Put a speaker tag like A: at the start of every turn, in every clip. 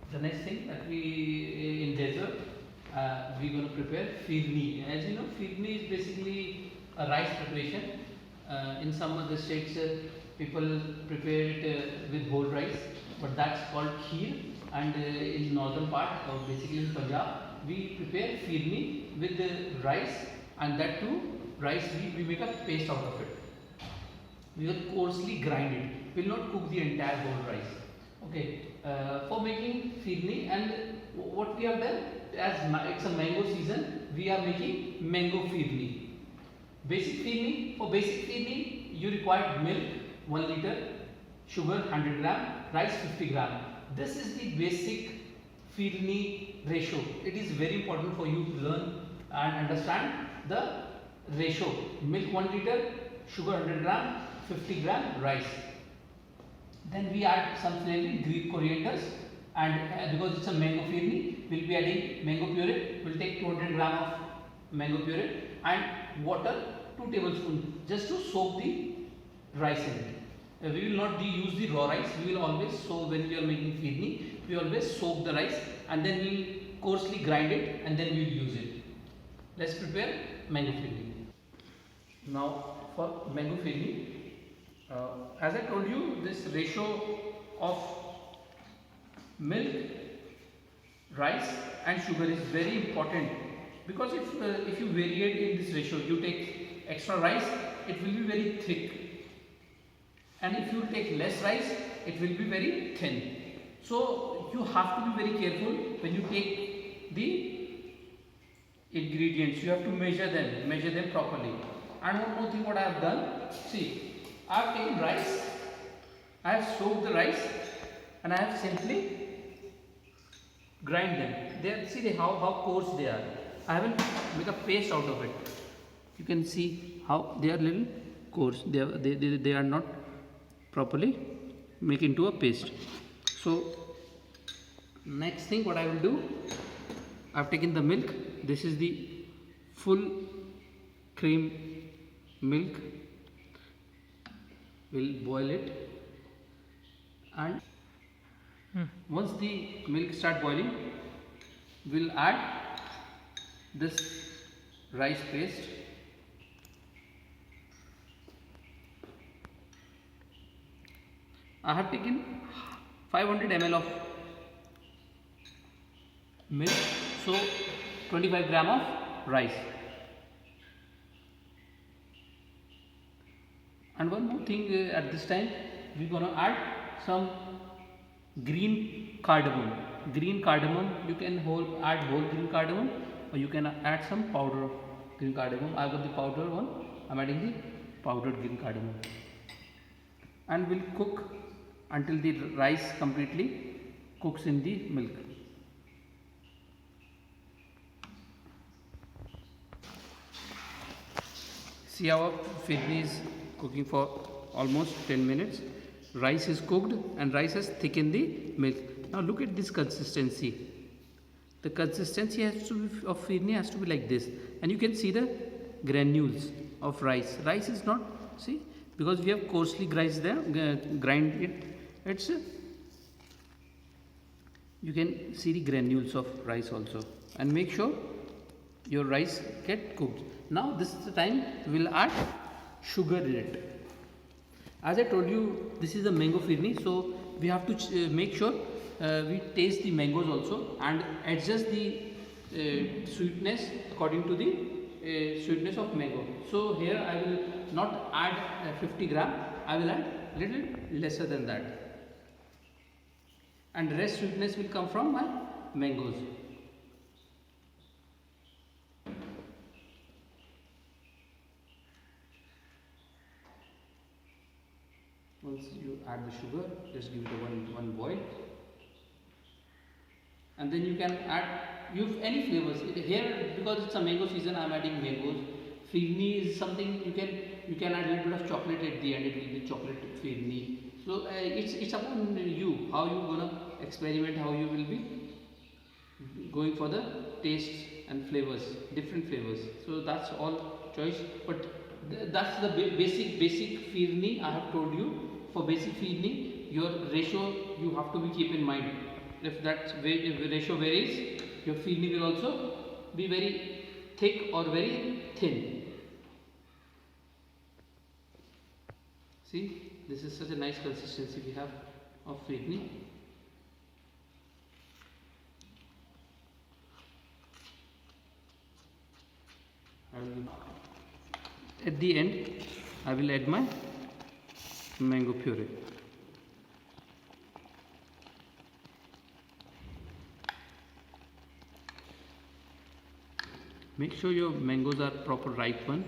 A: The next thing that we in desert, we're going to prepare firni. As you know, firni is basically a rice preparation. In some of the states, people prepare it with whole rice, but that's called kheer. And in northern part, or basically in Punjab, we prepare firni with the rice, and that too rice we make a paste out of it. We will coarsely grind it. We will not cook the entire whole rice. Okay. For making firni, and what we have done, as it's a mango season, we are making mango firni. Basic firni, for basic firni, you require milk 1 liter, sugar 100 gram, rice 50 gram. This is the basic firni ratio. It is very important for you to learn and understand the ratio. Milk 1 liter, sugar 100 gram, 50 gram rice. Then we add some flavoring, Greek corianders, and because it's a mango firni, we'll be adding mango puree. We'll take 200 gram of mango puree and water 2 tablespoons just to soak the rice in it. We will not use the raw rice. We will always soak when we are making firni. We always soak the rice and then we will coarsely grind it and then we will use it. Let's prepare mango firni. Now for mango firni. As I told you, this ratio of milk, rice and sugar is very important, because if you vary in this ratio, you take extra rice, it will be very thick, and if you take less rice, it will be very thin. So you have to be very careful when you take the ingredients. You have to measure them properly. And one more thing, what I have done, see, I have taken rice, I have soaked the rice, and I have simply grind them. See how coarse they are. I haven't make a paste out of it. You can see how they are little coarse. They are not properly make into a paste. So next thing, what I will do, I have taken the milk. This is the full cream milk. We'll boil it, and once the milk start boiling, we'll add this rice paste. I have taken 500 ml of milk, so 25 gram of rice. And one more thing, at this time we're gonna add some green cardamom. Green cardamom, you can add whole green cardamom, or you can add some powder of green cardamom. I got the powder one. I'm adding the powdered green cardamom, and we'll cook until the rice completely cooks in the milk. See, our firni is cooking for almost 10 minutes. Rice is cooked and rice has thickened the milk. Now look at this consistency. The consistency of firni has to be like this, and you can see the granules of rice. Rice is not, see, because we have coarsely grind it. It's you can see the granules of rice also, and make sure your rice get cooked. Now this is the time we'll add sugar in it. As I told you, this is a mango firni, so we have to make sure we taste the mangoes also and adjust the sweetness according to the sweetness of mango. So here I will not add 50 gram, I will add little lesser than that, and rest sweetness will come from my mangoes. Once you add the sugar, just give it a one boil, and then you can add any flavors here. Because it's a mango season, I am adding mangoes. Firni is something you can add a little bit of chocolate at the end. It will be chocolate firni. So it's upon you how you gonna experiment, how you will be going for the tastes and flavors, different flavors. So that's all choice, but that's the basic firni I have told you. For basic firni, your ratio you have to be keep in mind. if that ratio varies, your feedney will also be very thick or very thin. See, this is such a nice consistency we have of feedney. At the end, I will add my mango puree. Make sure your mangoes are proper ripe one.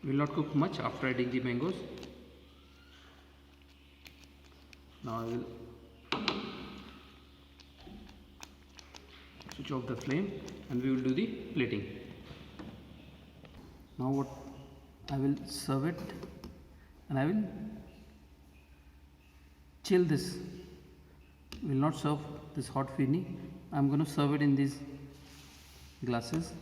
A: Will not cook much after adding the mangoes. Now I will switch off the flame and we will do the plating. Now what I will serve it, and I will chill this. Will not serve this hot feedney. I am going to serve it in these glasses.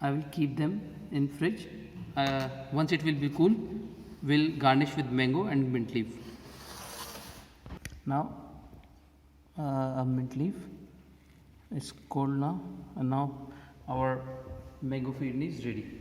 A: I will keep them in fridge. Once it will be cool, we'll garnish with mango and mint leaf. Now a mint leaf is cold now, and now our mango feedney is ready.